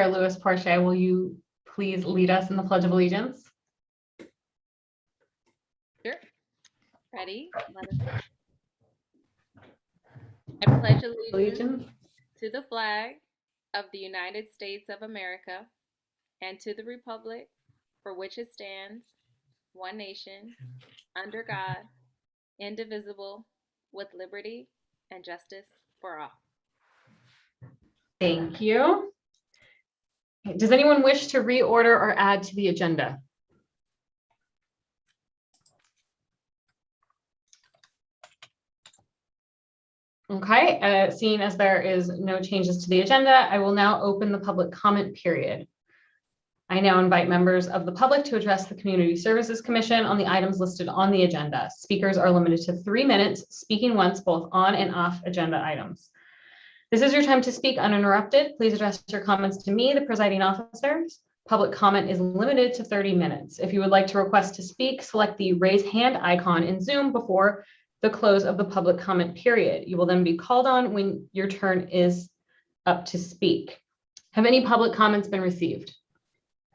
Chair Louis Porche, will you please lead us in the Pledge of Allegiance? Sure. Ready? Let us go. I pledge allegiance to the flag of the United States of America and to the republic for which it stands, one nation, under God, indivisible, with liberty and justice for all. Thank you. Does anyone wish to reorder or add to the agenda? Okay, seeing as there is no changes to the agenda, I will now open the public comment period. I now invite members of the public to address the Community Services Commission on the items listed on the agenda. Speakers are limited to 3 minutes, speaking once both on and off agenda items. This is your time to speak uninterrupted. Please address your comments to me, the presiding officer. Public comment is limited to 30 minutes. If you would like to request to speak, select the raise hand icon in Zoom before the close of the public comment period. You will then be called on when your turn is up to speak. Have any public comments been received?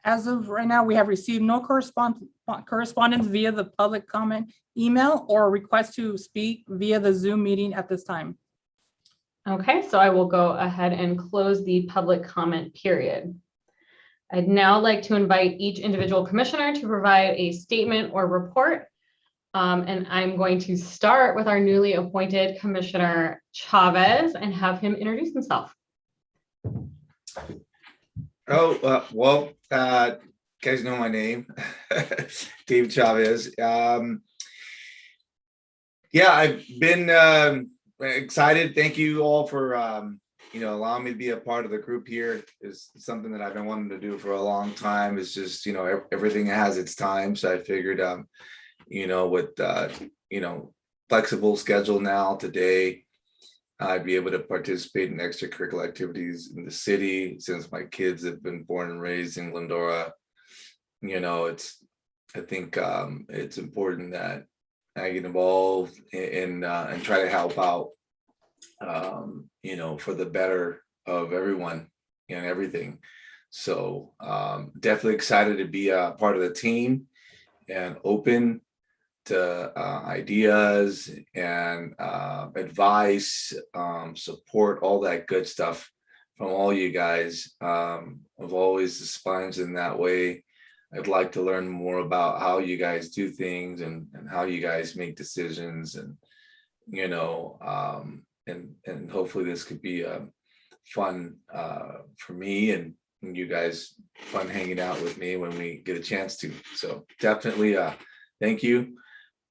As of right now, we have received no correspondence via the public comment email or request to speak via the Zoom meeting at this time. Okay, so I will go ahead and close the public comment period. I'd now like to invite each individual commissioner to provide a statement or report. And I'm going to start with our newly appointed Commissioner Chavez and have him introduce himself. Well, guys know my name, Dave Chavez. Yeah, I've been excited. Thank you all for allowing me to be a part of the group here. Is something that I've been wanting to do for a long time. It's just everything has its time, so I figured with flexible schedule now today, I'd be able to participate in extracurricular activities in the city since my kids have been born and raised in Glendora. I think it's important that I get involved and try to help out, for the better of everyone and everything. So definitely excited to be a part of the team and open to ideas and advice, support, all that good stuff from all you guys. I've always the sponge in that way. I'd like to learn more about how you guys do things and how you guys make decisions, and and hopefully this could be fun for me and you guys, fun hanging out with me when we get a chance to. So definitely thank you.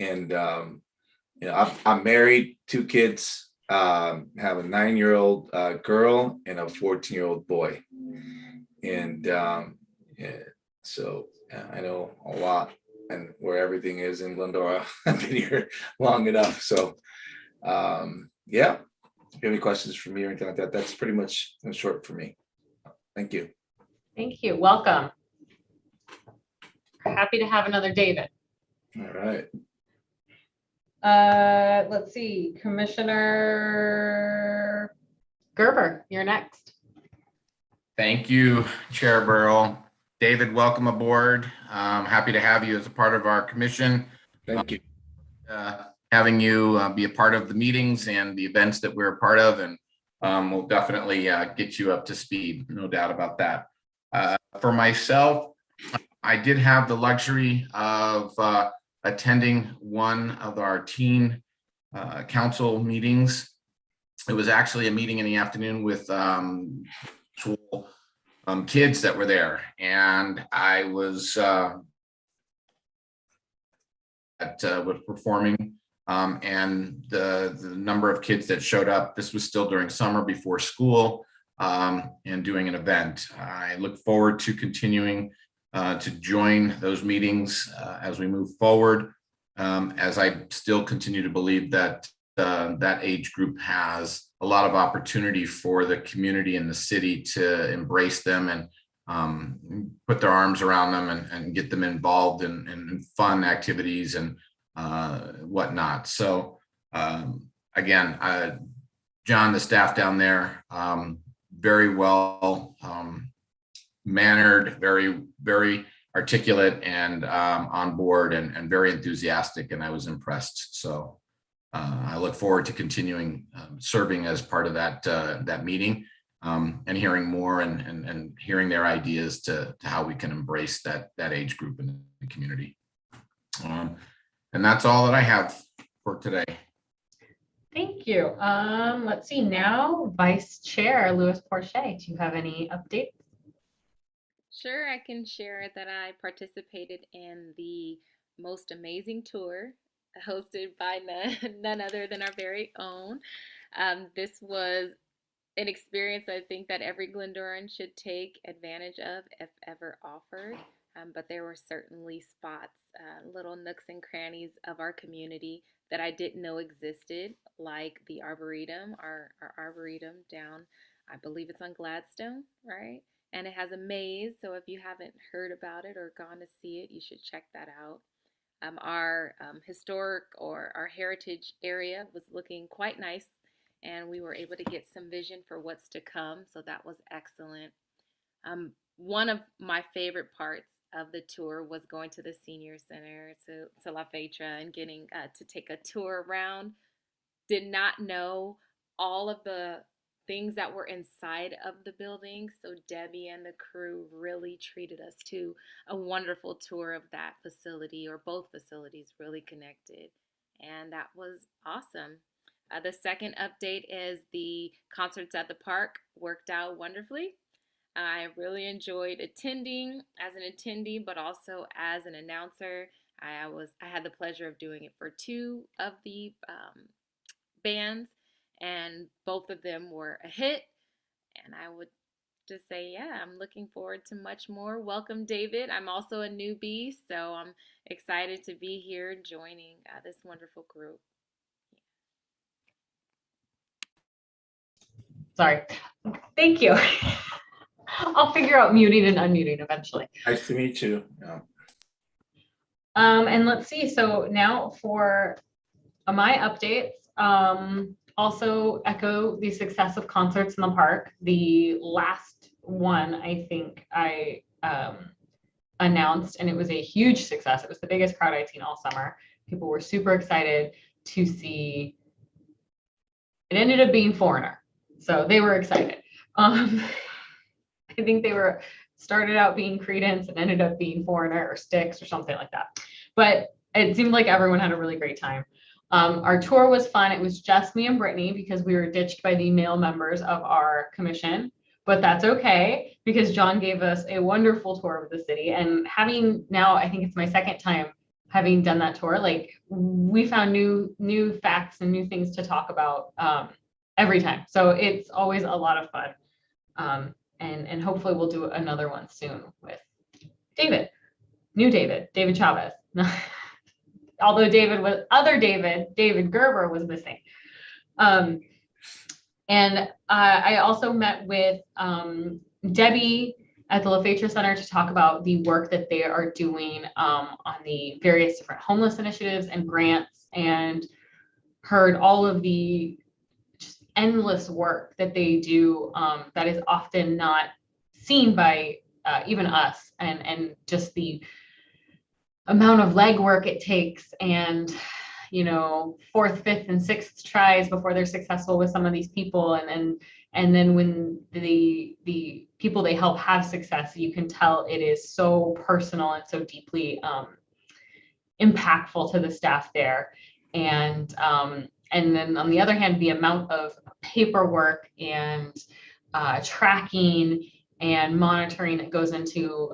And I'm married, 2 kids, have a 9-year-old girl and a 14-year-old boy, and so I know a lot and where everything is in Glendora. I've been here long enough. So yeah, if you have any questions for me or anything like that, that's pretty much in short for me. Thank you. Thank you. Welcome. Happy to have another David. All right. Let's see, Commissioner Gerber, you're next. Thank you, Chair Burrell. David, welcome aboard. Happy to have you as a part of our commission. Thank you. Having you be a part of the meetings and the events that we're a part of, and we'll definitely get you up to speed, no doubt about that. For myself, I did have the luxury of attending one of our teen council meetings. It was actually a meeting in the afternoon with kids that were there, and I was performing, and the number of kids that showed up, this was still during summer before school, and doing an event. I look forward to continuing to join those meetings as we move forward, as I still continue to believe that that age group has a lot of opportunity for the community and the city to embrace them and put their arms around them and get them involved in fun activities and whatnot. So again, John, the staff down there, very well mannered, very articulate, and on board, and very enthusiastic, and I was impressed. So I look forward to continuing serving as part of that meeting, and hearing more and hearing their ideas to how we can embrace that age group in the community. And that's all that I have for today. Thank you. Let's see now, Vice Chair Louis Porcher, do you have any updates? Sure, I can share that I participated in the most amazing tour hosted by none other than our very own. This was an experience I think that every Glendoran should take advantage of if ever offered. But there were certainly spots, little nooks and crannies of our community that I didn't know existed, like the Arboretum, our Arboretum down, I believe it's on Gladstone, right? And it has a maze, so if you haven't heard about it or gone to see it, you should check that out. Our historic or our heritage area was looking quite nice, and we were able to get some vision for what's to come, so that was excellent. One of my favorite parts of the tour was going to the senior center, to Lofatra, and getting to take a tour around. Did not know all of the things that were inside of the building, so Debbie and the crew really treated us to a wonderful tour of that facility, or both facilities really connected, and that was awesome. The second update is the concerts at the park worked out wonderfully. I really enjoyed attending as an attendee, but also as an announcer. I had the pleasure of doing it for two of the bands, and both of them were a hit. And I would just say, yeah, I'm looking forward to much more. Welcome, David. I'm also a newbie, so I'm excited to be here joining this wonderful group. Sorry. Thank you. I'll figure out muting and unmuting eventually. Nice to meet you. Yeah. And let's see. So now for my updates, also echo the success of concerts in the park. The last one, I think I announced, and it was a huge success. It was the biggest crowd I'd seen all summer. People were super excited to see. It ended up being Foreigner, so they were excited. I think they were started out being Credence and ended up being Foreigner or Styx or something like that. But it seemed like everyone had a really great time. Our tour was fun. It was just me and Brittany because we were ditched by the male members of our commission, but that's okay because John gave us a wonderful tour of the city. And having now, I think it's my second time having done that tour, like we found new facts and new things to talk about every time. So it's always a lot of fun. And hopefully we'll do another one soon with David Chavez. Although David Gerber was missing. And I also met with Debbie at the Lofatra Center to talk about the work that they are doing on the various different homeless initiatives and grants, and heard all of the just endless work that they do that is often not seen by even us, and just the amount of legwork it takes, and fourth, fifth, and sixth tries before they're successful with some of these people, and then when the people they help have success, you can tell it is so personal and so deeply impactful to the staff there. And then on the other hand, the amount of paperwork and tracking and monitoring that goes into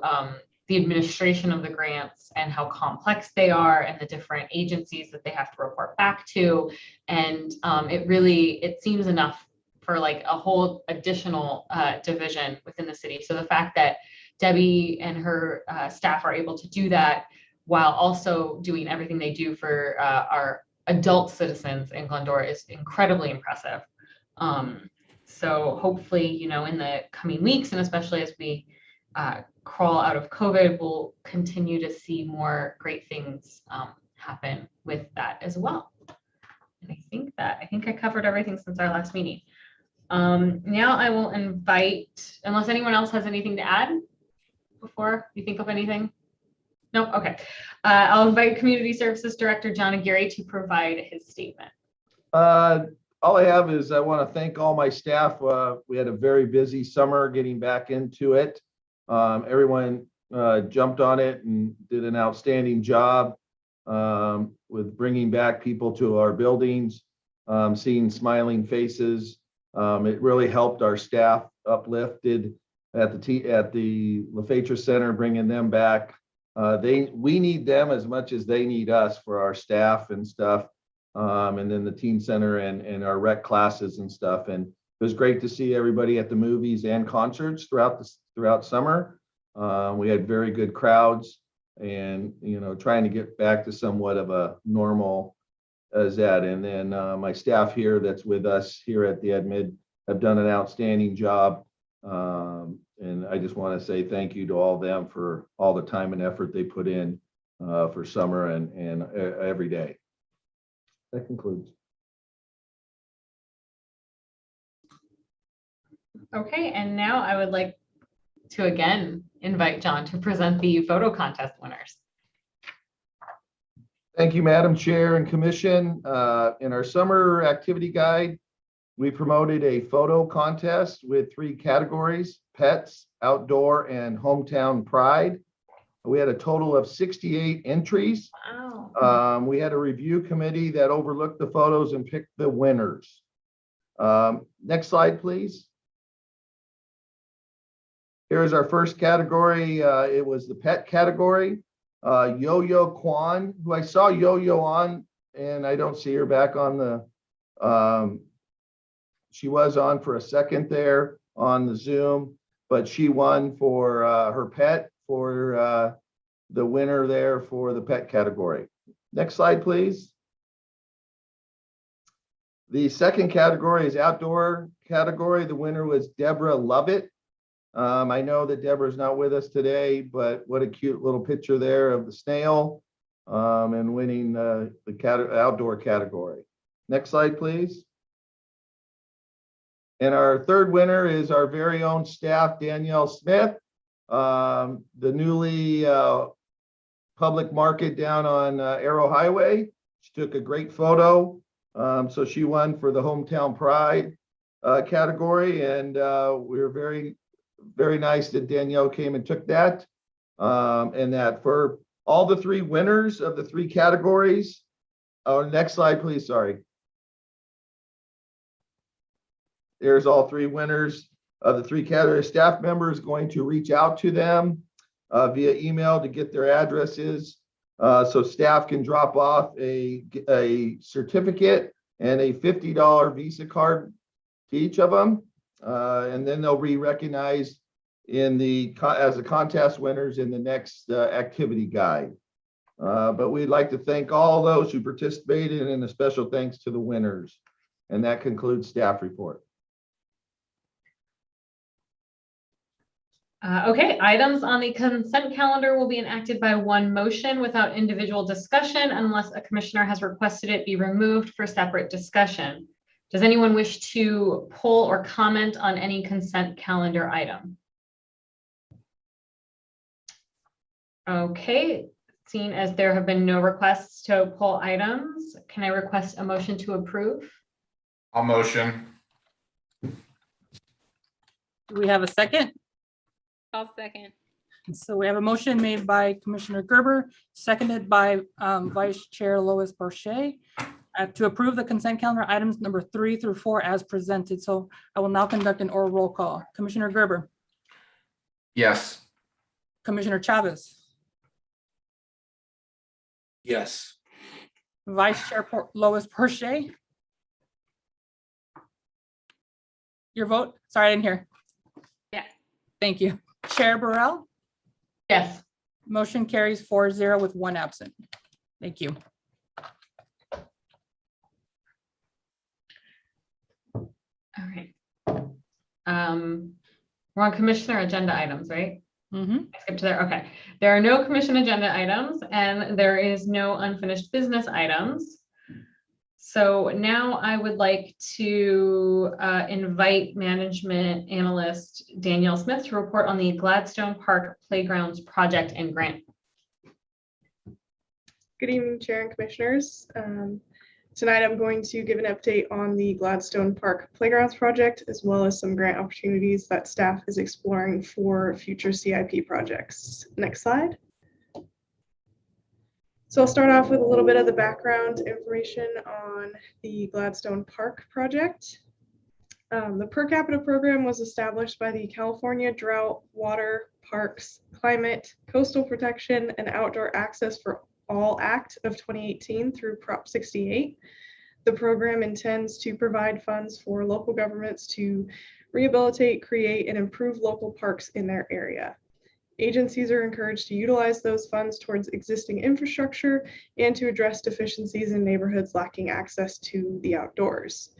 the administration of the grants, and how complex they are, and the different agencies that they have to report back to. And it seems enough for like a whole additional division within the city. So the fact that Debbie and her staff are able to do that while also doing everything they do for our adult citizens in Glendora is incredibly impressive. So hopefully, in the coming weeks, and especially as we crawl out of COVID, we'll continue to see more great things happen with that as well. And I think I covered everything since our last meeting. Now I will invite, unless anyone else has anything to add, before you think of anything? No, okay. I'll invite Community Services Director John Aguirre to provide his statement. All I have is I want to thank all my staff. We had a very busy summer getting back into it. Everyone jumped on it and did an outstanding job with bringing back people to our buildings, seeing smiling faces. It really helped our staff, uplifted at the Lofatra Center, bringing them back. We need them as much as they need us for our staff and stuff. And then the teen center and our rec classes and stuff. And it was great to see everybody at the movies and concerts throughout summer. We had very good crowds, and trying to get back to somewhat of a normal as that. And then my staff here that's with us here at the admid have done an outstanding job. And I just want to say thank you to all of them for all the time and effort they put in for summer and every day. That concludes. Okay, and now I would like to again invite John to present the photo contest winners. Thank you, Madam Chair and Commission. In our summer activity guide, we promoted a photo contest with 3 categories: pets, outdoor, and hometown pride. We had a total of 68 entries. Wow. We had a review committee that overlooked the photos and picked the winners. Next slide, please. Here's our first category. It was the pet category. Yo-Yo Kwan, who I saw Yo-Yo on, and I don't see her back on the, she was on for a second there on the Zoom, but she won for her pet, for the winner there for the pet category. Next slide, please. The second category is outdoor category. The winner was Deborah Lovett. I know that Deborah's not with us today, but what a cute little picture there of the snail and winning the outdoor category. Next slide, please. And our third winner is our very own staff, Danielle Smith, the newly public market down on Arrow Highway. She took a great photo. So she won for the Hometown Pride category. And we're very, very nice that Danielle came and took that. And that for all the 3 winners of the 3 categories. Oh, next slide, please. Sorry. There's all 3 winners of the 3 categories. Staff members going to reach out to them via email to get their addresses so staff can drop off a certificate and a $50 Visa card to each of them. And then they'll be recognized as the contest winners in the next activity guide. But we'd like to thank all those who participated, and a special thanks to the winners. And that concludes staff report. Okay, items on the consent calendar will be enacted by one motion without individual discussion unless a commissioner has requested it be removed for separate discussion. Does anyone wish to poll or comment on any consent calendar item? Okay, seeing as there have been no requests to poll items, can I request a motion to approve? I'll motion. Do we have a second? I'll second. So we have a motion made by Commissioner Gerber, seconded by Vice Chair Lois Borche, to approve the consent calendar items number 3 through 4 as presented. So I will now conduct an oral roll call. Commissioner Gerber. Yes. Commissioner Chavez. Yes. Vice Chair Lois Borche. Your vote? Sorry, I didn't hear. Yes. Thank you. Chair Burrell. Yes. Motion carries 4-0 with 1 absent. Thank you. All right. We're on commissioner agenda items, right? Mhm. I skipped to there. Okay. There are no commission agenda items and there is no unfinished business items. So now I would like to invite management analyst Danielle Smith to report on the Gladstone Park Playgrounds project and grant. Good evening, Chair and Commissioners. Tonight I'm going to give an update on the Gladstone Park Playgrounds project, as well as some grant opportunities that staff is exploring for future CIP projects. Next slide. So I'll start off with a little bit of the background information on the Gladstone Park project. The per capita program was established by the California Drought, Water, Parks, Climate, Coastal Protection, and Outdoor Access for All Act of 2018 through Prop 68. The program intends to provide funds for local governments to rehabilitate, create, and improve local parks in their area. Agencies are encouraged to utilize those funds towards existing infrastructure and to address deficiencies in neighborhoods lacking access to the outdoors.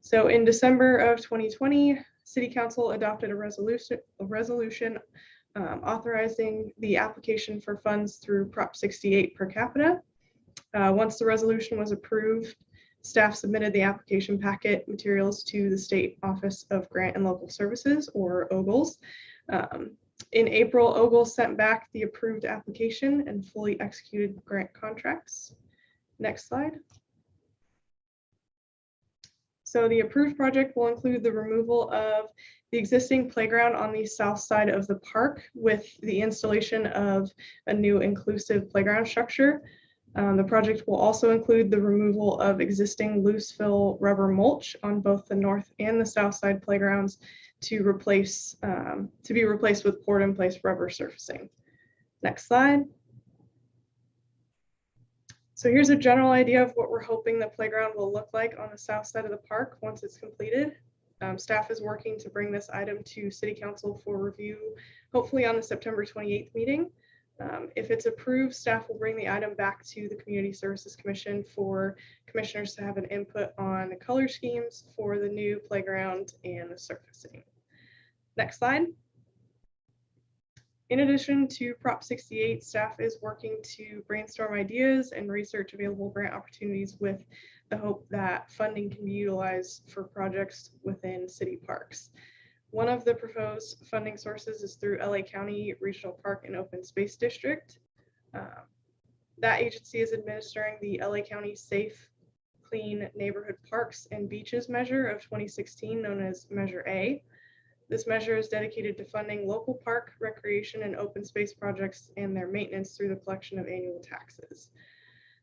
So in December of 2020, City Council adopted a resolution authorizing the application for funds through Prop 68 per capita. Once the resolution was approved, staff submitted the application packet materials to the State Office of Grant and Local Services, or OGLS. In April, OGLS sent back the approved application and fully executed grant contracts. Next slide. So the approved project will include the removal of the existing playground on the south side of the park with the installation of a new inclusive playground structure. The project will also include the removal of existing loose fill rubber mulch on both the north and the south side playgrounds to be replaced with poured in place rubber surfacing. Next slide. So here's a general idea of what we're hoping the playground will look like on the south side of the park once it's completed. Staff is working to bring this item to City Council for review, hopefully on the September 28th meeting. If it's approved, staff will bring the item back to the Community Services Commission for commissioners to have an input on the color schemes for the new playground and the surfacing. Next slide. In addition to Prop 68, staff is working to brainstorm ideas and research available grant opportunities with the hope that funding can be utilized for projects within city parks. One of the proposed funding sources is through LA County Regional Park and Open Space District. That agency is administering the LA County Safe, Clean Neighborhood Parks and Beaches measure of 2016, known as Measure A. This measure is dedicated to funding local park, recreation, and open space projects and their maintenance through the collection of annual taxes.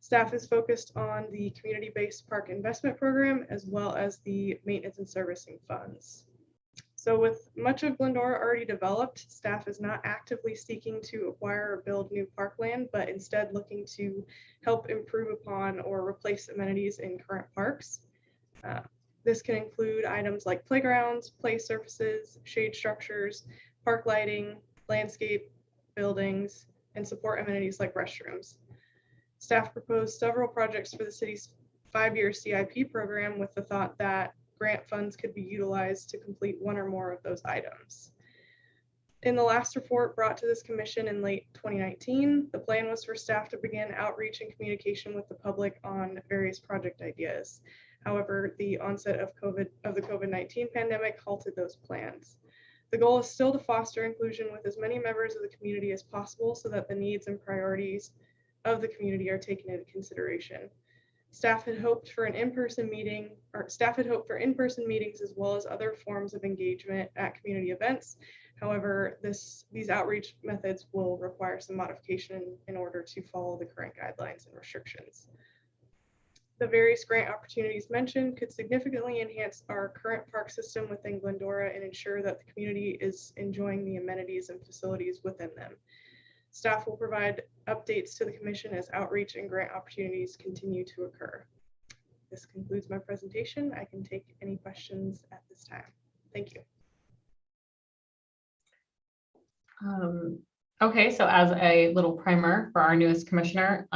Staff is focused on the community-based park investment program, as well as the maintenance and servicing funds. So with much of Glendora already developed, staff is not actively seeking to acquire or build new parkland, but instead looking to help improve upon or replace amenities in current parks. This can include items like playgrounds, play surfaces, shade structures, park lighting, landscape, buildings, and support amenities like restrooms. Staff proposed several projects for the city's 5-year CIP program with the thought that grant funds could be utilized to complete one or more of those items. In the last report brought to this commission in late 2019, the plan was for staff to begin outreach and communication with the public on various project ideas. However, the onset of the COVID-19 pandemic halted those plans. The goal is still to foster inclusion with as many members of the community as possible so that the needs and priorities of the community are taken into consideration. Staff had hoped for in-person meetings as well as other forms of engagement at community events. However, these outreach methods will require some modification in order to follow the current guidelines and restrictions. The various grant opportunities mentioned could significantly enhance our current park system within Glendora and ensure that the community is enjoying the amenities and facilities within them. Staff will provide updates to the commission as outreach and grant opportunities continue to occur. This concludes my presentation. I can take any questions at this time. Thank you. Okay, so as a little primer for our newest commissioner,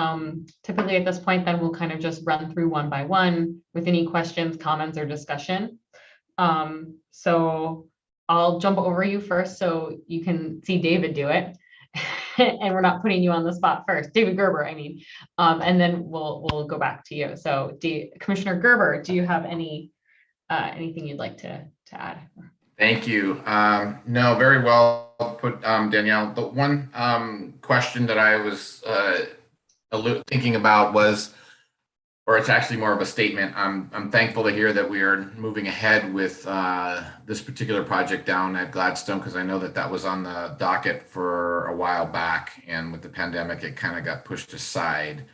typically at this point, then we'll kind of just run through one by one with any questions, comments, or discussion. So I'll jump over you first so you can see David do it. and we're not putting you on the spot first, David Gerber, I mean, and then we'll go back to you. So Commissioner Gerber, do you have anything you'd like to add? Thank you. No, very well put, Danielle. The one question that I was thinking about was, or it's actually more of a statement. I'm thankful to hear that we are moving ahead with this particular project down at Gladstone, because I know that was on the docket for a while back, and with the pandemic, it kind of got pushed aside.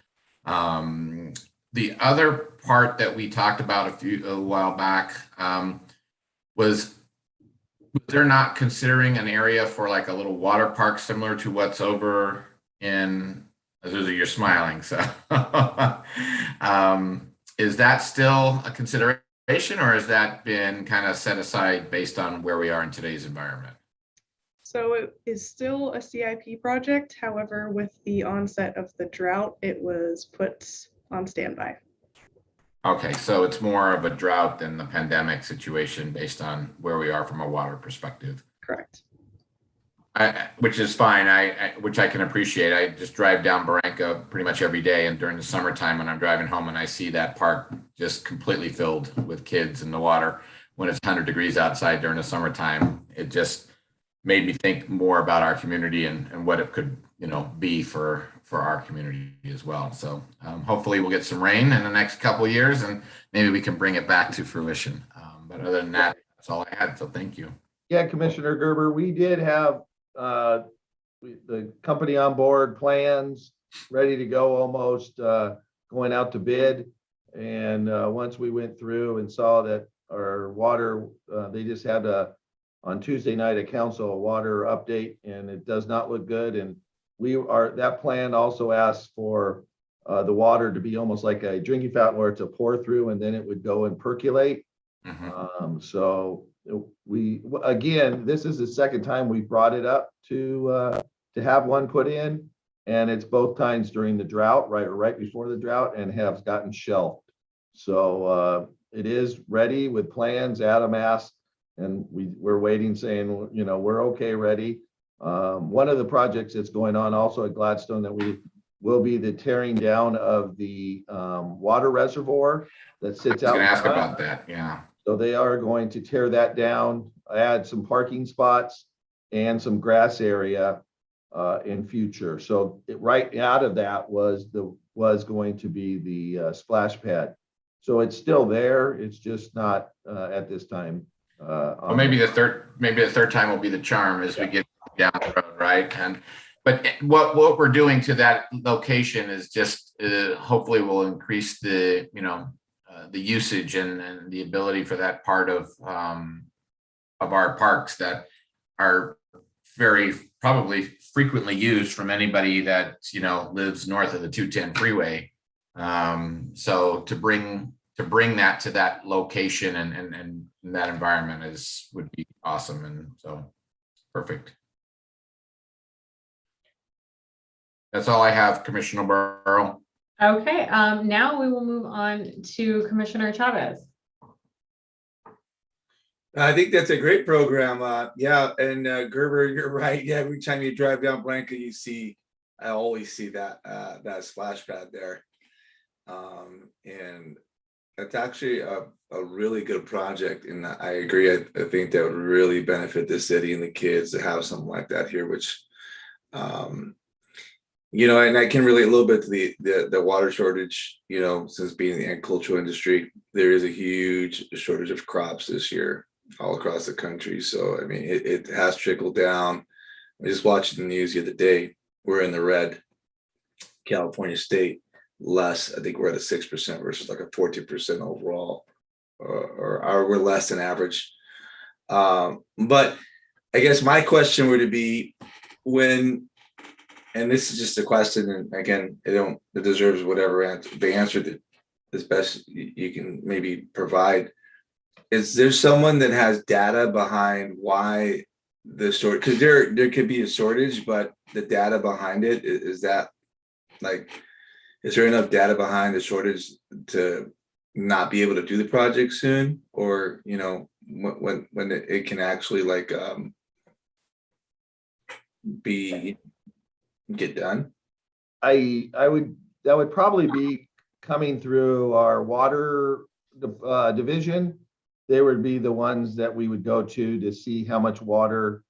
The other part that we talked about a while back was they're not considering an area for like a little water park similar to what's over in, you're smiling, so is that still a consideration, or has that been kind of set aside based on where we are in today's environment? So it is still a CIP project. However, with the onset of the drought, it was put on standby. Okay, so it's more of a drought than the pandemic situation based on where we are from a water perspective. Correct. Which is fine, which I can appreciate. I just drive down Barranca pretty much every day, and during the summertime when I'm driving home and I see that park just completely filled with kids in the water when it's 100 degrees outside during the summertime, it just made me think more about our community and what it could, be for our community as well. So hopefully we'll get some rain in the next couple of years, and maybe we can bring it back to fruition. But other than that, that's all I had. So thank you. Yeah, Commissioner Gerber, we did have the company on board, plans ready to go, almost going out to bid. And once we went through and saw that our water, they just had on Tuesday night a council water update, and it does not look good. And that plan also asks for the water to be almost like a drinking fountain, where it's a pour through and then it would go and percolate. So again, this is the second time we brought it up to have one put in, and it's both times during the drought, right before the drought, and have gotten shelved. So it is ready with plans. Adam asked, and we're waiting, saying, we're okay, ready. One of the projects that's going on also at Gladstone that we will be the tearing down of the water reservoir that sits out. I was going to ask about that. Yeah. So they are going to tear that down, add some parking spots and some grass area in future. So right out of that was going to be the splash pad. So it's still there. It's just not at this time. Well, maybe the third time will be the charm as we get down the road, right? But what we're doing to that location is just hopefully will increase the the usage and the ability for that part of our parks that are very probably frequently used from anybody that lives north of the 210 freeway. So to bring that to that location and that environment would be awesome, and so perfect. That's all I have, Commissioner Burrow. Okay, now we will move on to Commissioner Chavez. I think that's a great program. Yeah, and Gerber, you're right. Yeah, every time you drive down Blanca, I always see that splash pad there, and it's actually a really good project. And I agree. I think that would really benefit the city and the kids to have something like that here, which. And I can relate a little bit to the water shortage, since being in the agricultural industry, there is a huge shortage of crops this year all across the country. So, I mean, it has trickled down. I just watched the news the other day. We're in the red. California State, less. I think we're at a 6% versus like a 14% overall, or we're less than average. But I guess my question would be and this is just a question, and again, it deserves whatever answer, the answer that is best you can maybe provide. Is there someone that has data behind why the short? Because there could be a shortage, but the data behind it is that is there enough data behind the shortage to not be able to do the project soon, or when it can actually be get done? That would probably be coming through our water division. They would be the ones that we would go to see how much water.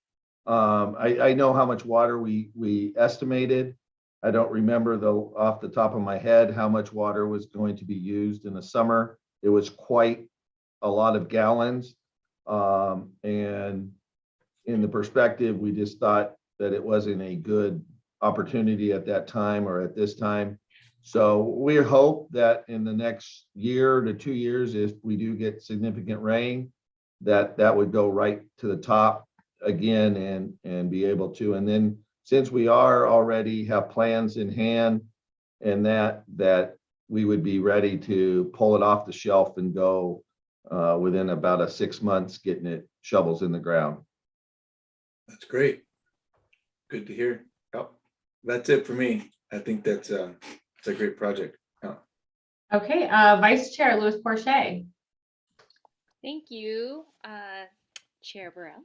I know how much water we estimated. I don't remember off the top of my head how much water was going to be used in the summer. It was quite a lot of gallons. And in the perspective, we just thought that it wasn't a good opportunity at that time or at this time. So we hope that in the next year to 2 years, if we do get significant rain, that would go right to the top again and be able to. And then since we are already have plans in hand and that we would be ready to pull it off the shelf and go within about 6 months, getting it shovels in the ground. That's great. Good to hear. Oh, that's it for me. I think it's a great project. Oh. Okay, Vice Chair Louis Porcher. Thank you, Chair Burrell.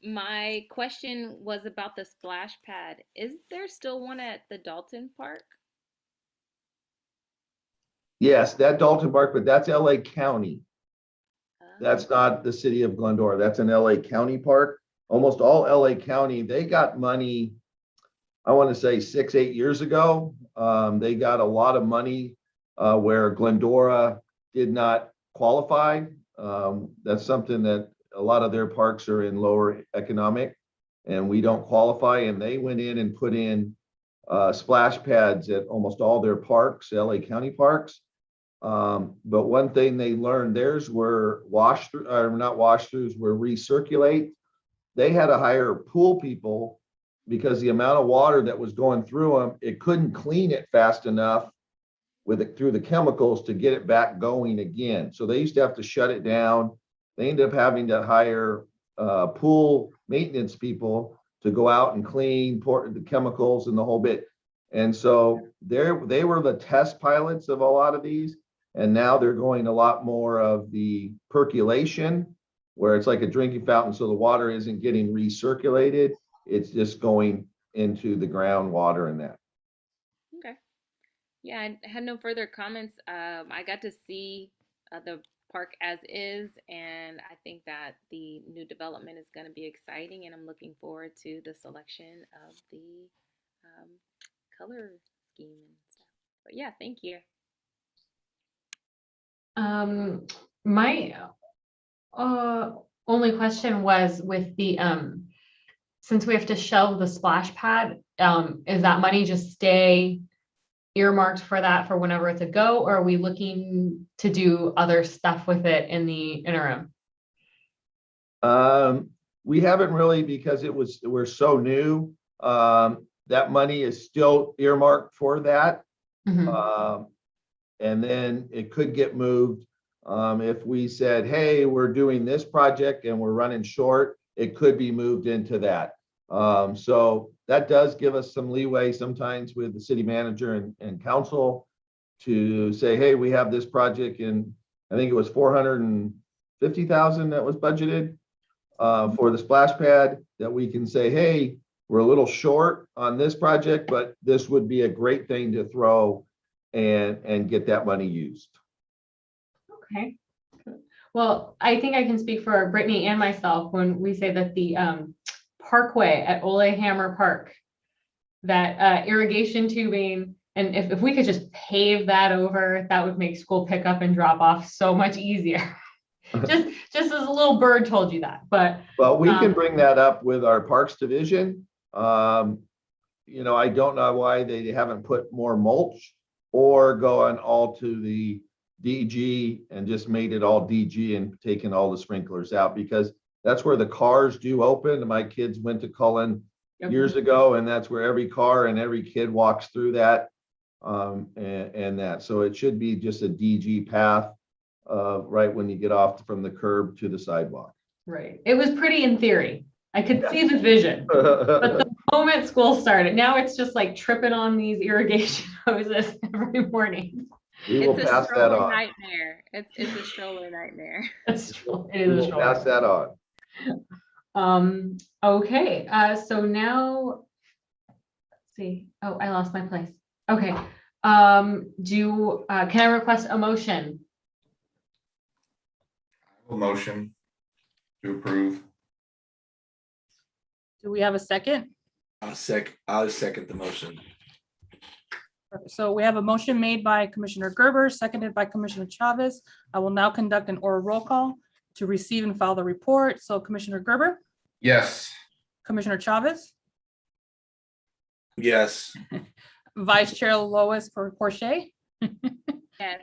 My question was about the splash pad. Is there still one at the Dalton Park? Yes, that Dalton Park, but that's LA County. That's not the city of Glendora. That's an LA County park. Almost all LA County, they got money, I want to say 6-8 years ago. They got a lot of money where Glendora did not qualify. That's something that a lot of their parks are in lower economic and we don't qualify. And they went in and put in splash pads at almost all their parks, LA County parks. But one thing they learned, theirs were not wash throughs, were recirculate. They had to hire pool people because the amount of water that was going through them, it couldn't clean it fast enough through the chemicals to get it back going again. So they used to have to shut it down. They ended up having to hire pool maintenance people to go out and clean the chemicals and the whole bit. And so they were the test pilots of a lot of these. And now they're going a lot more of the percolation, where it's like a drinking fountain. So the water isn't getting recirculated. It's just going into the groundwater and that. Okay. Yeah, I had no further comments. I got to see the park as is, and I think that the new development is going to be exciting, and I'm looking forward to the selection of the color scheme and stuff. But yeah, thank you. My only question was with the since we have to shelve the splash pad, is that money just stay earmarked for that for whenever it's a go, or are we looking to do other stuff with it in the interim? We haven't really, because we're so new. That money is still earmarked for that. Mm-hmm. And then it could get moved. If we said, hey, we're doing this project and we're running short, it could be moved into that. So that does give us some leeway sometimes with the city manager and council to say, hey, we have this project, and I think it was $450,000 that was budgeted for the splash pad, that we can say, hey, we're a little short on this project, but this would be a great thing to throw and get that money used. Okay. Well, I think I can speak for Brittany and myself when we say that the parkway at Ole Hammer Park, that irrigation tubing, and if we could just pave that over, that would make school pickup and drop off so much easier. just as a little bird told you that, but we can bring that up with our parks division. I don't know why they haven't put more mulch or going all to the DG and just made it all DG and taken all the sprinklers out, because that's where the cars do open. My kids went to Cullen years ago, and that's where every car and every kid walks through that. And that, so it should be just a DG path right when you get off from the curb to the sidewalk. Right. It was pretty in theory. I could see the vision, but the moment school started, now it's just like tripping on these irrigation hoses every morning. We will pass that on. Nightmare. It's a stroller nightmare. That's true. We will pass that on. Okay. So now, let's see. Oh, I lost my place. Okay. Can I request a motion? Motion to approve. Do we have a second? I'll second the motion. So we have a motion made by Commissioner Gerber, seconded by Commissioner Chavez. I will now conduct an oral roll call to receive and file the report. So Commissioner Gerber, Yes. Commissioner Chavez, Yes. Vice Chair Lois Porche, Yes.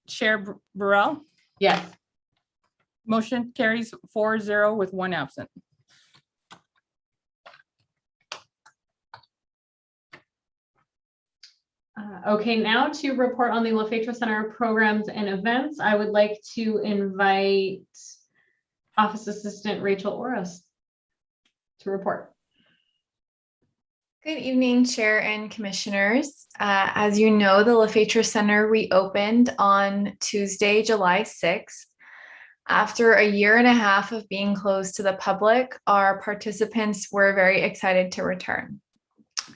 Chair Burrell. Yes. Motion carries 4-0 with one absent. Okay, now to report on the Lofatra Center programs and events, I would like to invite Office Assistant Rachel Oros to report. Good evening, Chair and Commissioners. As you know, the Lofatra Center reopened on Tuesday, July 6th. After a year and a half of being closed to the public, our participants were very excited to return.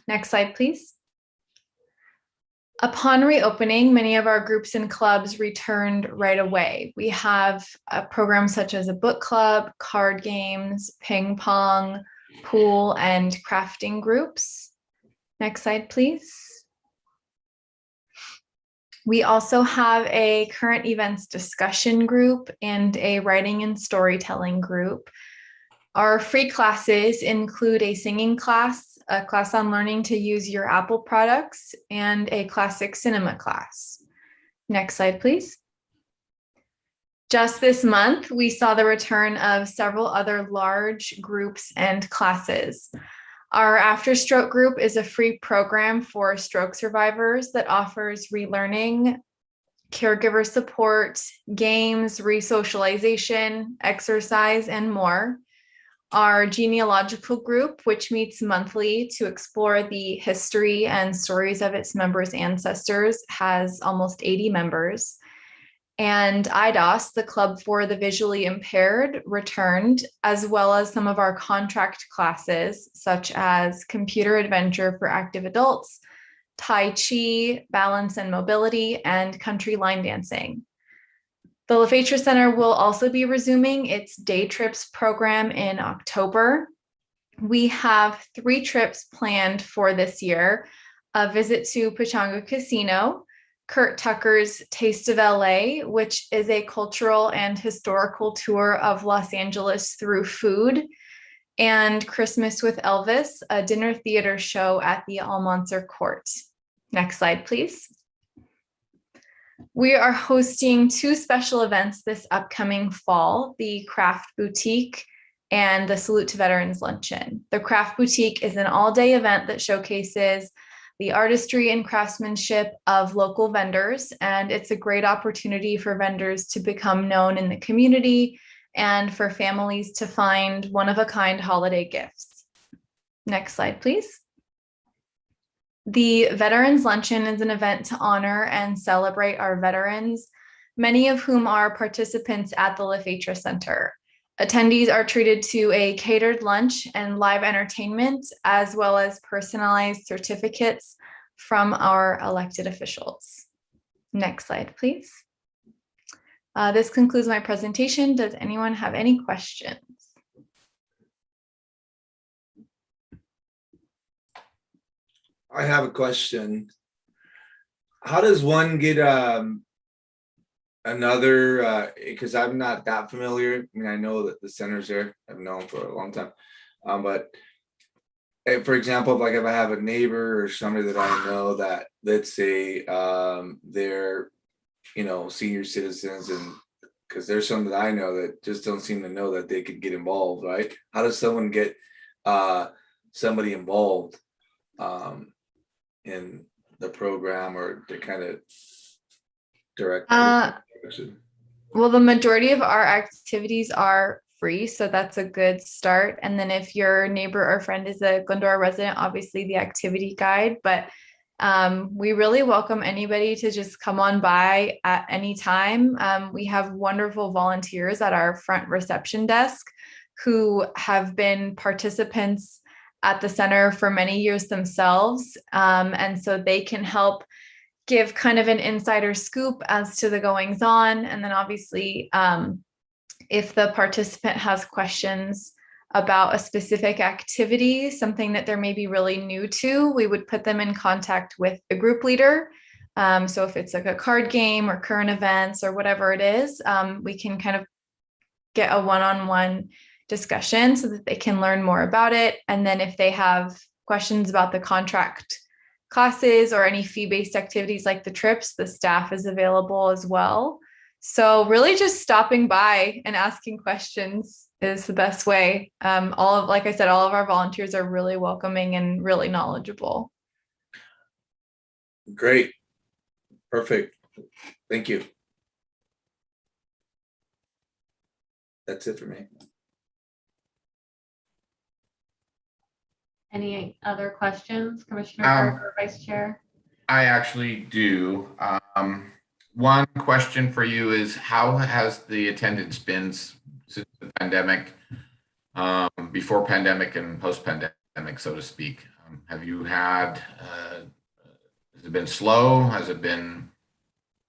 Next slide, please. Upon reopening, many of our groups and clubs returned right away. We have programs such as a book club, card games, ping pong, pool, and crafting groups. Next slide, please. We also have a current events discussion group and a writing and storytelling group. Our free classes include a singing class, a class on learning to use your Apple products, and a classic cinema class. Next slide, please. Just this month, we saw the return of several other large groups and classes. Our After Stroke group is a free program for stroke survivors that offers relearning, caregiver support, games, resocialization, exercise, and more. Our genealogical group, which meets monthly to explore the history and stories of its members' ancestors, has almost 80 members. And IDOS, the Club for the Visually Impaired, returned, as well as some of our contract classes, such as Computer Adventure for Active Adults, Tai Chi, Balance and Mobility, and Country Line Dancing. The Lofatra Center will also be resuming its day trips program in October. We have 3 trips planned for this year: a visit to Pechanga Casino, Kurt Tucker's Taste of LA, which is a cultural and historical tour of Los Angeles through food, and Christmas with Elvis, a dinner theater show at the Almanzar Court. Next slide, please. We are hosting 2 special events this upcoming fall: the Craft Boutique and the Salute to Veterans Luncheon. The Craft Boutique is an all-day event that showcases the artistry and craftsmanship of local vendors, and it's a great opportunity for vendors to become known in the community and for families to find one-of-a-kind holiday gifts. Next slide, please. The Veterans Luncheon is an event to honor and celebrate our veterans, many of whom are participants at the Lofatra Center. Attendees are treated to a catered lunch and live entertainment, as well as personalized certificates from our elected officials. Next slide, please. This concludes my presentation. Does anyone have any questions? I have a question. How does one get another, because I'm not that familiar. I mean, I know that the center's there. I've known for a long time. But for example, like if I have a neighbor or somebody that I know that, let's say they're, senior citizens, and because there's some that I know that just don't seem to know that they could get involved, right? How does someone get somebody involved in the program, or to kind of direct? Well, the majority of our activities are free, so that's a good start. And then if your neighbor or friend is a Glendora resident, obviously the activity guide, but we really welcome anybody to just come on by at any time. We have wonderful volunteers at our front reception desk who have been participants at the center for many years themselves. And so they can help give kind of an insider scoop as to the goings on. And then obviously, if the participant has questions about a specific activity, something that they're maybe really new to, we would put them in contact with the group leader. So if it's like a card game or current events or whatever it is, we can kind of get a one-on-one discussion so that they can learn more about it. And then if they have questions about the contract classes or any fee-based activities like the trips, the staff is available as well. So really just stopping by and asking questions is the best way. Like I said, all of our volunteers are really welcoming and really knowledgeable. Great. Perfect. Thank you. That's it for me. Any other questions, Commissioner Gerber, Vice Chair? I actually do. One question for you is, how has the attendance been since the pandemic, before pandemic and post pandemic, so to speak? Have you had, has it been slow? Has it been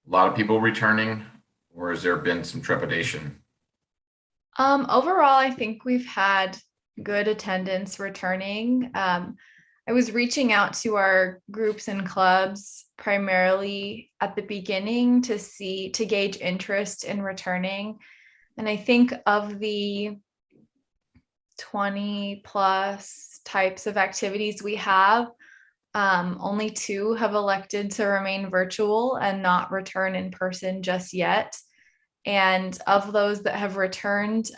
a lot of people returning, or has there been some trepidation? Overall, I think we've had good attendance returning. I was reaching out to our groups and clubs primarily at the beginning to gauge interest in returning. And I think of the 20 plus types of activities we have, only 2 have elected to remain virtual and not return in person just yet. And of those that have returned,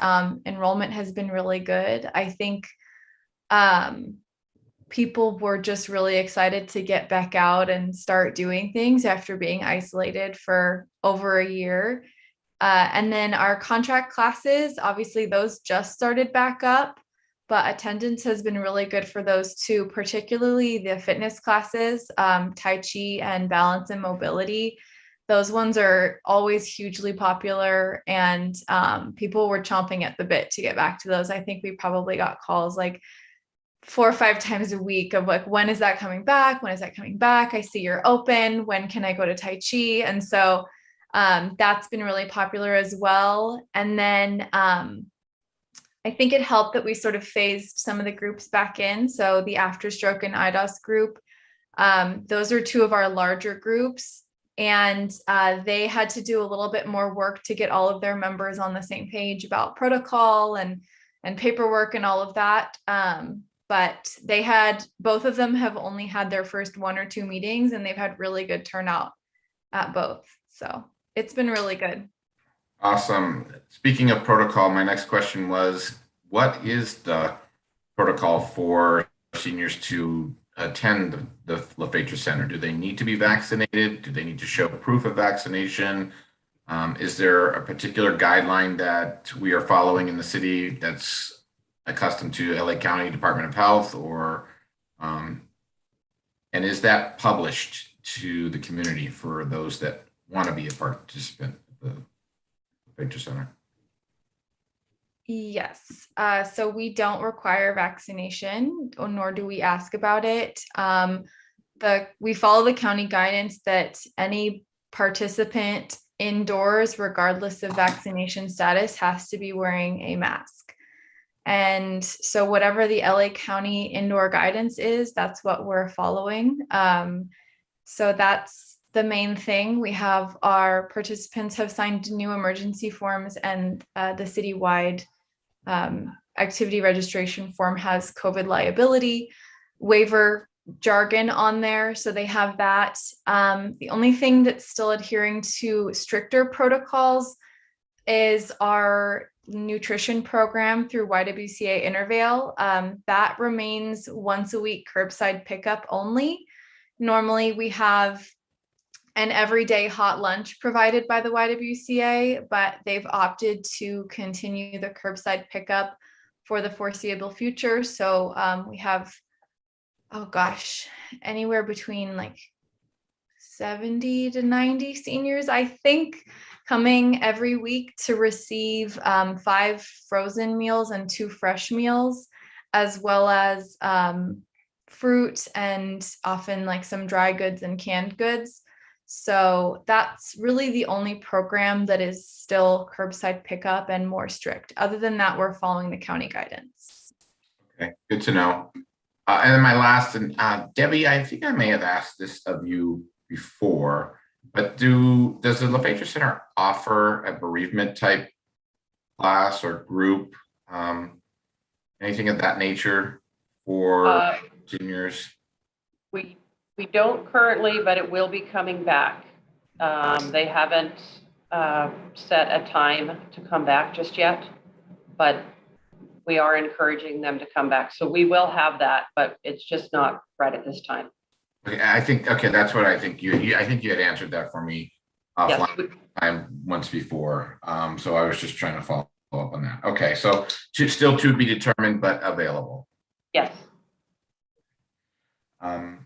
enrollment has been really good. I think people were just really excited to get back out and start doing things after being isolated for over a year. And then our contract classes, obviously those just started back up, but attendance has been really good for those too, particularly the fitness classes, Tai Chi and balance and mobility. Those ones are always hugely popular, and people were chomping at the bit to get back to those. I think we probably got calls like 4 or 5 times a week of like, when is that coming back? When is that coming back? I see you're open. When can I go to Tai Chi? And so that's been really popular as well. And then I think it helped that we sort of phased some of the groups back in. So the After Stroke and IDOS group, those are 2 of our larger groups. And they had to do a little bit more work to get all of their members on the same page about protocol and paperwork and all of that. But they had, both of them have only had their first 1 or 2 meetings, and they've had really good turnout at both. So it's been really good. Awesome. Speaking of protocol, my next question was, what is the protocol for seniors to attend the Levator Center? Do they need to be vaccinated? Do they need to show proof of vaccination? Is there a particular guideline that we are following in the city that's accustomed to LA County Department of Health, or and is that published to the community for those that want to be a participant of the Levator Center? Yes. So we don't require vaccination, nor do we ask about it. We follow the county guidance that any participant indoors, regardless of vaccination status, has to be wearing a mask. And so whatever the LA County indoor guidance is, that's what we're following. So that's the main thing. We have our participants have signed new emergency forms, and the citywide activity registration form has COVID liability waiver jargon on there. So they have that. The only thing that's still adhering to stricter protocols is our nutrition program through YWCA Intervale. That remains once a week curbside pickup only. Normally we have an everyday hot lunch provided by the YWCA, but they've opted to continue the curbside pickup for the foreseeable future. So we have, oh gosh, anywhere between like 70 to 90 seniors, I think, coming every week to receive 5 frozen meals and 2 fresh meals. as well as fruit and often like some dry goods and canned goods. So that's really the only program that is still curbside pickup and more strict. Other than that, we're following the county guidance. Okay, good to know. And then my last, and Debbie, I think I may have asked this of you before, but does the Levator Center offer a bereavement type class or group, anything of that nature for seniors? We don't currently, but it will be coming back. They haven't set a time to come back just yet, but we are encouraging them to come back. So we will have that, but it's just not right at this time. Okay, that's what I think I think you had answered that for me offline once before. So I was just trying to follow up on that. Okay, so still to be determined, but available. Yes.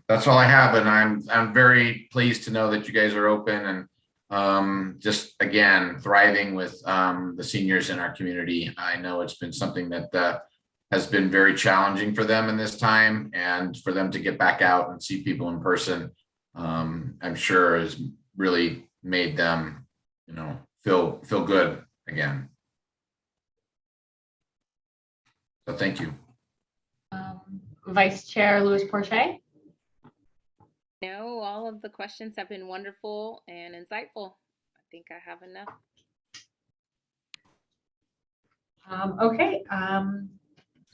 That's all I have, and I'm very pleased to know that you guys are open and just again thriving with the seniors in our community. I know it's been something that has been very challenging for them in this time, and for them to get back out and see people in person, I'm sure has really made them, feel good again. So thank you. Vice Chair Louis Porcher. No, all of the questions have been wonderful and insightful. I think I have enough. Okay.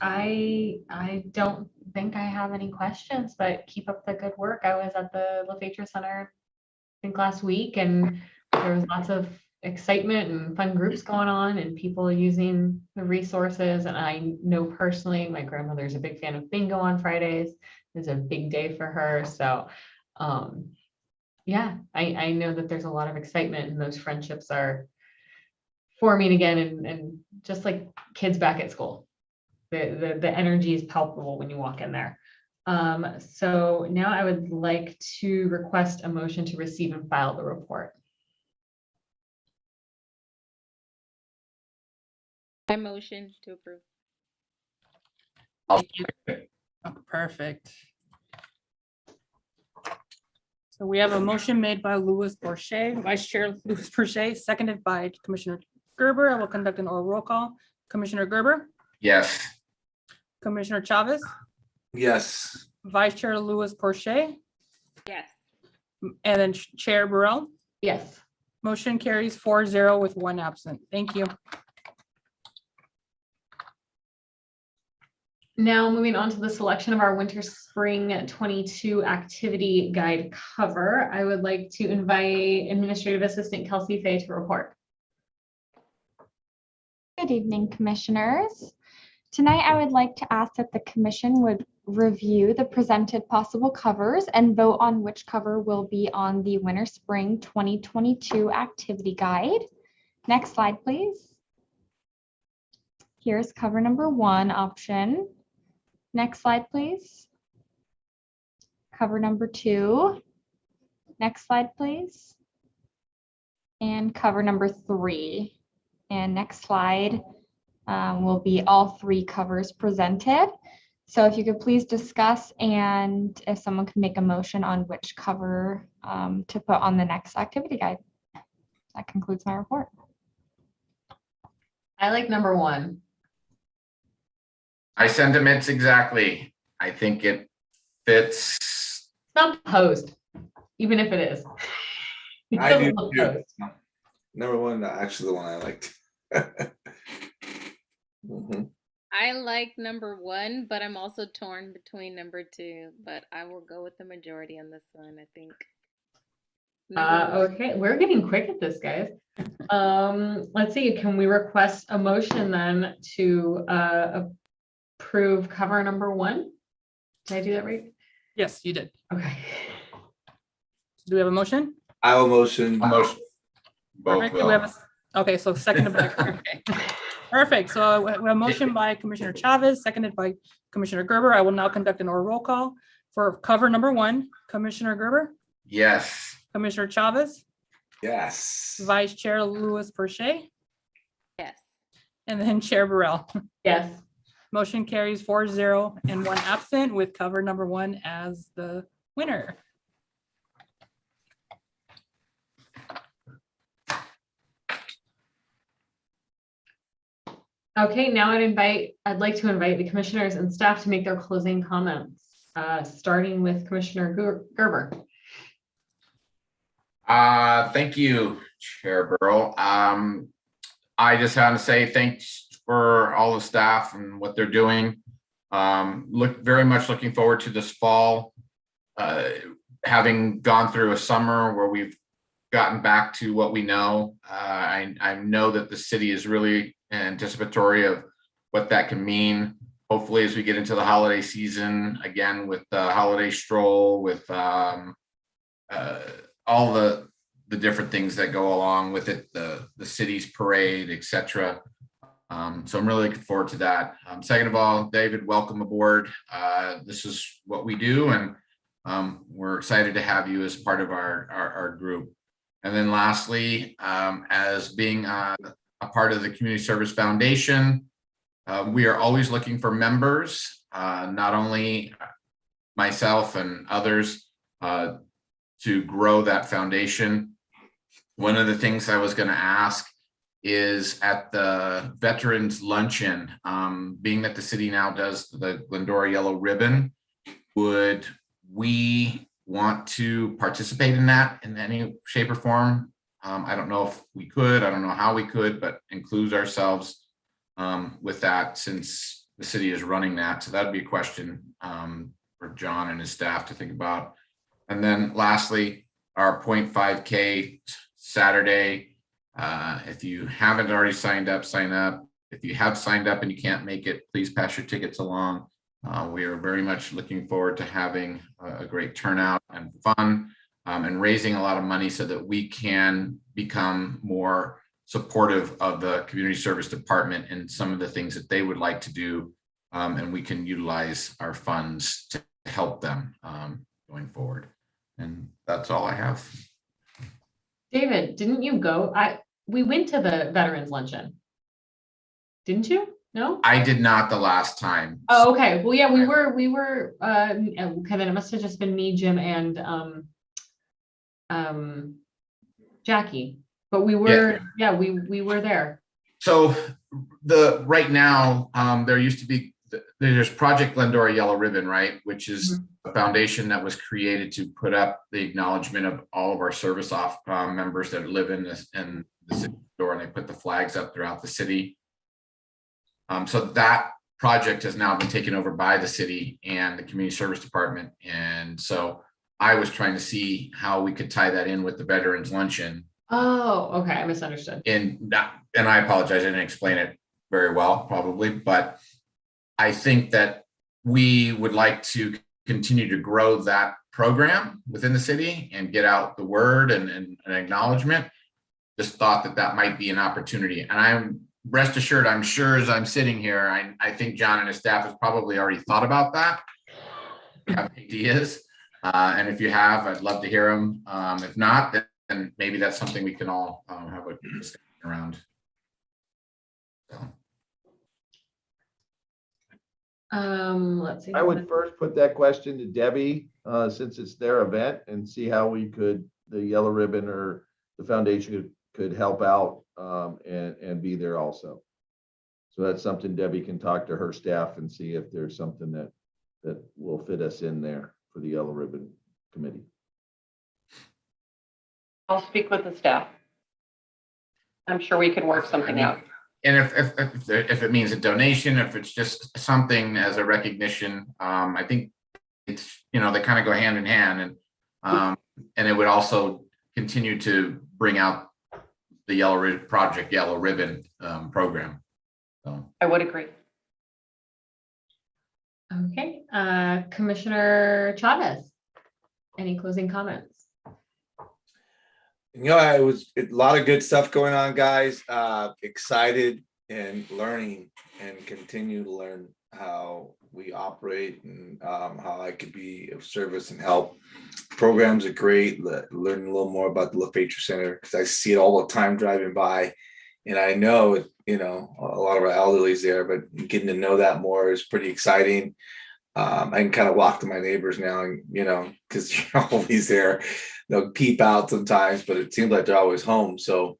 I don't think I have any questions, but keep up the good work. I was at the Levator Center, I think last week, and there was lots of excitement and fun groups going on and people using the resources. And I know personally, my grandmother's a big fan of bingo on Fridays. It's a big day for her. So yeah, I know that there's a lot of excitement and those friendships are forming again, and just like kids back at school, the energy is palpable when you walk in there. So now I would like to request a motion to receive and file the report. I motion to approve. Oh, perfect. So we have a motion made by Louis Porcher, Vice Chair Louis Porcher, seconded by Commissioner Gerber. I will conduct an oral roll call. Commissioner Gerber, Yes. Commissioner Chavez, Yes. Vice Chair Louis Porcher, Yes. and then Chair Burrell. Yes. Motion carries 4-0 with 1 absent. Thank you. Now moving on to the selection of our winter spring 22 activity guide cover, I would like to invite Administrative Assistant Kelsey Fay to report. Good evening, Commissioners. Tonight, I would like to ask that the Commission would review the presented possible covers and vote on which cover will be on the winter spring 2022 activity guide. Next slide, please. Here's cover number 1 option. Next slide, please. Cover number 2. Next slide, please. And cover number 3. And next slide will be all 3 covers presented. So if you could please discuss, and if someone could make a motion on which cover to put on the next activity guide. That concludes my report. I like number 1. My sentiments exactly. I think it fits. It's not posed, even if it is. It I do doesn't look too. posed. Number 1, actually the one I liked. Mhm. I like number 1, but I'm also torn between number 2, but I will go with the majority on this one, I think. Okay, we're getting quick at this, guys. Let's see, can we request a motion then to approve cover number 1? Did I do that right? Yes, you did. Okay. Do we have a motion? I will motion. Motion. Both Perfect. Do we have okay, so seconded by, okay. Perfect. So we have a motion by Commissioner Chavez, seconded by Commissioner Gerber. I will now conduct an oral roll call for cover number 1. Commissioner Gerber, Yes. Commissioner Chavez, Yes. Vice Chair Louis Porcher, Yes. and then Chair Burrell. Yes. Motion carries 4-0 and 1 absent, with cover number 1 as the winner. Okay, now I'd like to invite the commissioners and staff to make their closing comments, starting with Commissioner Gerber. Thank you, Chair Burrow. I just want to say thanks for all the staff and what they're doing. Very much looking forward to this fall. Having gone through a summer where we've gotten back to what we know, I know that the city is really anticipatory of what that can mean. Hopefully, as we get into the holiday season, again with the holiday stroll, with all the different things that go along with it, the city's parade, etc. So I'm really looking forward to that. Second of all, David, welcome aboard. This is what we do, and we're excited to have you as part of our group. And then lastly, as being a part of the Community Service Foundation, we are always looking for members, not only myself and others, to grow that foundation. One of the things I was going to ask is at the Veterans Luncheon, being that the city now does the Glendora Yellow Ribbon, would we want to participate in that in any shape or form? I don't know if we could, I don't know how we could, but include ourselves with that, since the city is running that. So that'd be a question for John and his staff to think about. And then lastly, our 0.5K Saturday. If you haven't already signed up, sign up. If you have signed up and you can't make it, please pass your tickets along. We are very much looking forward to having a great turnout and fun, and raising a lot of money so that we can become more supportive of the community service department and some of the things that they would like to do, and we can utilize our funds to help them going forward. And that's all I have. David, didn't you go? We went to the Veterans Luncheon. Didn't you? No? I did not the last time. Oh, okay. Well, yeah, we were, okay, then it must have just been me, Jim, and Jackie, but we were, yeah, we were there. So right now, there used to be, there's Project Glendora Yellow Ribbon, right? Which is a foundation that was created to put up the acknowledgement of all of our service members that live in the city door, and they put the flags up throughout the city. So that project has now been taken over by the city and the community service department. And so I was trying to see how we could tie that in with the Veterans Luncheon. Oh, okay. I misunderstood. And I apologize, I didn't explain it very well, probably, but I think that we would like to continue to grow that program within the city and get out the word and an acknowledgement. Just thought that might be an opportunity. And I'm rest assured, I'm sure as I'm sitting here, I think John and his staff has probably already thought about that. We have ideas. And if you have, I'd love to hear them. If not, then maybe that's something we can all have a discussion around. So. Let's see. I would first put that question to Debbie, since it's their event, and see how we could, the Yellow Ribbon or the foundation could help out and be there also. So that's something Debbie can talk to her staff and see if there's something that will fit us in there for the Yellow Ribbon Committee. I'll speak with the staff. I'm sure we can work something out. And if it means a donation, if it's just something as a recognition, I think it's, they kind of go hand in hand, and it would also continue to bring out the Yellow Ribbon program. So I would agree. Okay, Commissioner Chavez, any closing comments? It was a lot of good stuff going on, guys. Excited and learning and continue to learn how we operate and how I could be of service and help. Programs are great. Learning a little more about the Levator Center, because I see it all the time driving by, And I know, you know, a lot of our elderly's there, but getting to know that more is pretty exciting. I can kind of walk to my neighbors now, and you know, because you're always there. They'll peep out sometimes, but it seems like they're always home. So,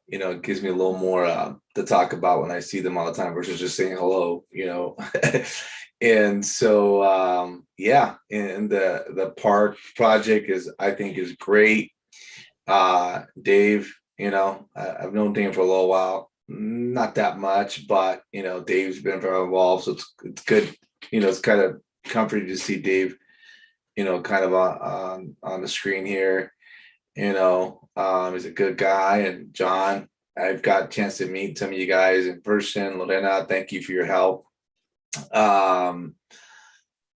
you know, it gives me a little more to talk about when I see them all the time versus just saying hello, you know. And so, yeah, and the park project I think is great. Dave, you know, I've known Dave for a little while, not that much, but you know, Dave's been very involved, so it's good. You know, it's kind of comforting to see Dave, you know, kind of on the screen here. You know, he's a good guy. And John, I've got a chance to meet some of you guys in person. Lorena, thank you for your help.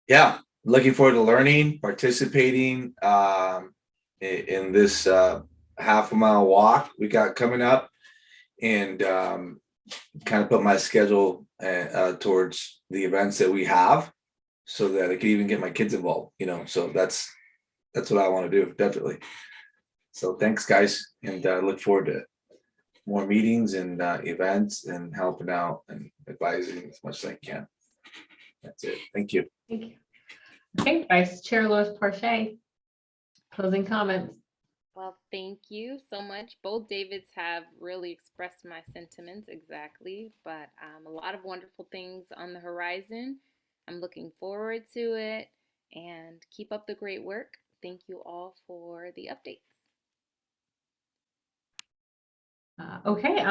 Yeah, looking forward to learning, participating in this half a mile walk we got coming up, and kind of put my schedule towards the events that we have so that I can even get my kids involved, you know. So that's what I want to do, definitely. So thanks, guys, and look forward to more meetings and events and helping out and advising as much as I can. That's it. Thank you. Thank you. Okay, Vice Chair Lois Porche, closing comments. Well, thank you so much. Both Davids have really expressed my sentiments exactly, but a lot of wonderful things on the horizon. I'm looking forward to it, and keep up the great work. Thank you all for the updates. Okay,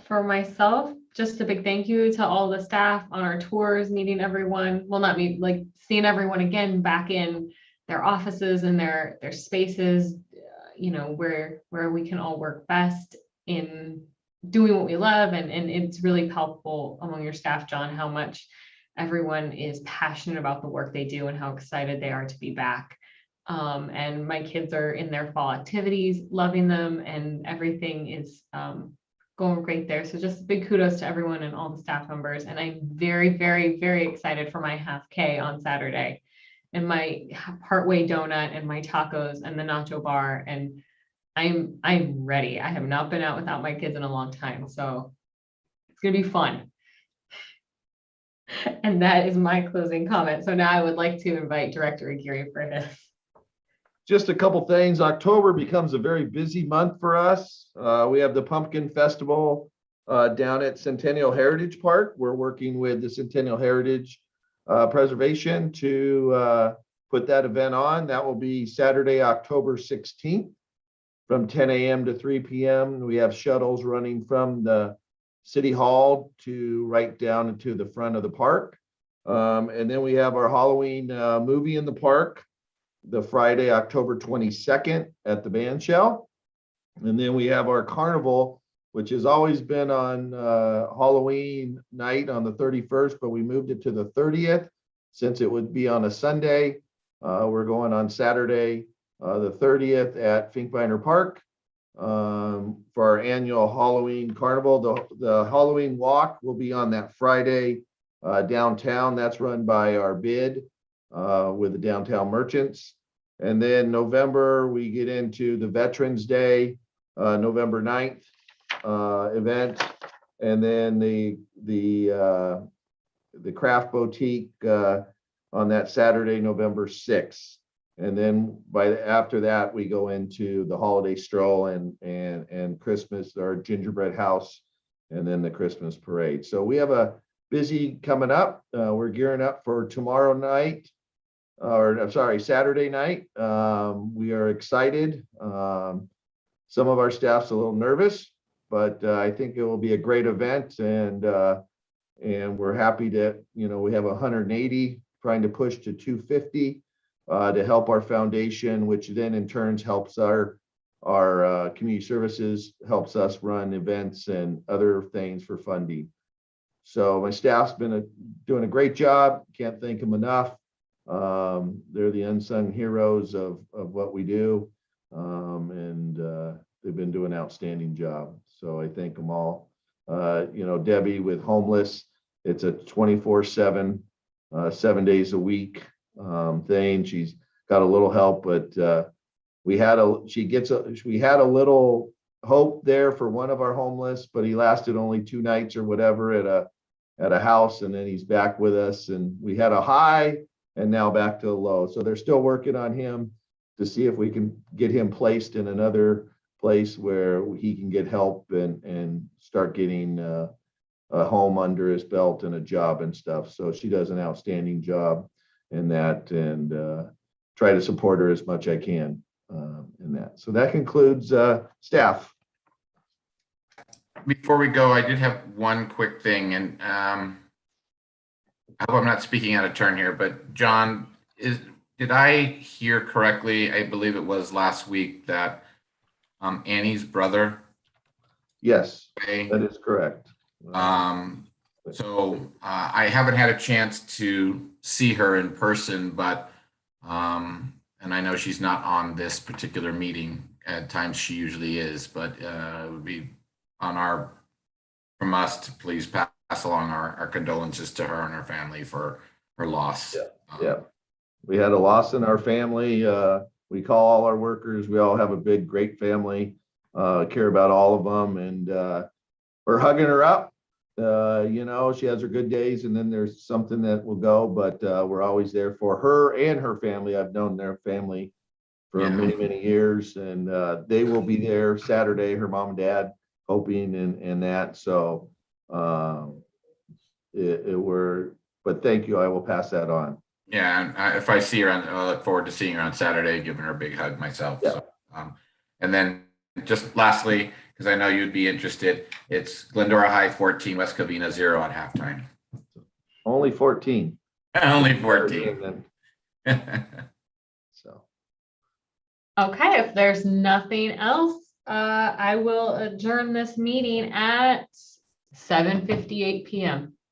for myself, just a big thank you to all the staff on our tours, meeting everyone. Well, not me, like seeing everyone again back in their offices and their spaces, you know, where we can all work best in doing what we love. And it's really palpable among your staff, John, how much everyone is passionate about the work they do and how excited they are to be back. And my kids are in their fall activities, loving them, and everything is going great there. So just big kudos to everyone and all the staff members. And I'm very, very, very excited for my half K on Saturday and my partway donut and my tacos and the nacho bar. And I'm ready. I have not been out without my kids in a long time. So it's gonna be fun. And that is my closing comment. So now I would like to invite Director Aguirre for his. Just a couple things. October becomes a very busy month for us. We have the Pumpkin Festival down at Centennial Heritage Park. We're working with the Centennial Heritage Preservation to put that event on. That will be Saturday, October 16th from 10 a.m. to 3 p.m. We have shuttles running from the City Hall to right down into the front of the park. And then we have our Halloween movie in the park, the Friday, October 22nd at the band shell. And then we have our Carnival, which has always been on Halloween night on the 31st, but we moved it to the 30th since it would be on a Sunday. We're going on Saturday, the 30th at Finkbeiner Park for our annual Halloween Carnival. The Halloween walk will be on that Friday downtown. That's run by our bid with the downtown merchants. And then November, we get into the Veterans Day, November 9th event. And then the craft boutique on that Saturday, November 6th. And then after that, we go into the holiday stroll and Christmas, our gingerbread house, and then the Christmas parade. So we have a busy coming up. We're gearing up for tomorrow night, or I'm sorry, Saturday night. We are excited. Some of our staff's a little nervous, but I think it will be a great event. And we're happy that, you know, we have 180 trying to push to 250 to help our foundation, which then in turn helps our community services, helps us run events and other things for funding. So my staff's been doing a great job. Can't thank them enough. They're the unsung heroes of what we do. And they've been doing an outstanding job. So I thank them all. You know, Debbie with Homeless, it's a 24/7, 7 days a week thing. She's got a little help, but we had a little hope there for one of our homeless, but he lasted only 2 nights or whatever at a house, and then he's back with us, and we had a high and now back to a low. So they're still working on him to see if we can get him placed in another place where he can get help and start getting a home under his belt and a job and stuff. So she does an outstanding job in that, and try to support her as much I can in that. So that concludes staff. Before we go, I did have one quick thing, and I hope I'm not speaking out of turn here, but John, did I hear correctly? I believe it was last week that Annie's brother. Yes, that is correct. So I haven't had a chance to see her in person, but and I know she's not on this particular meeting. At times she usually is, but it would be from us to please pass along our condolences to her and her family for her loss. Yeah. We had a loss in our family. We call all our workers. We all have a big, great family, care about all of them. And we're hugging her up. She has her good days, and then there's something that will go, but we're always there for her and her family. I've known their family for many, many years, and they will be there Saturday, her mom and dad, hoping and that. So but thank you. I will pass that on. Yeah, and if I see her, I look forward to seeing her on Saturday, giving her a big hug myself. Yeah. So, and then just lastly, because I know you'd be interested, it's Glendora High 14, West Covina 0 at halftime. Only 14. Only 14. So. Okay, if there's nothing else, I will adjourn this meeting at 7:58 p.m.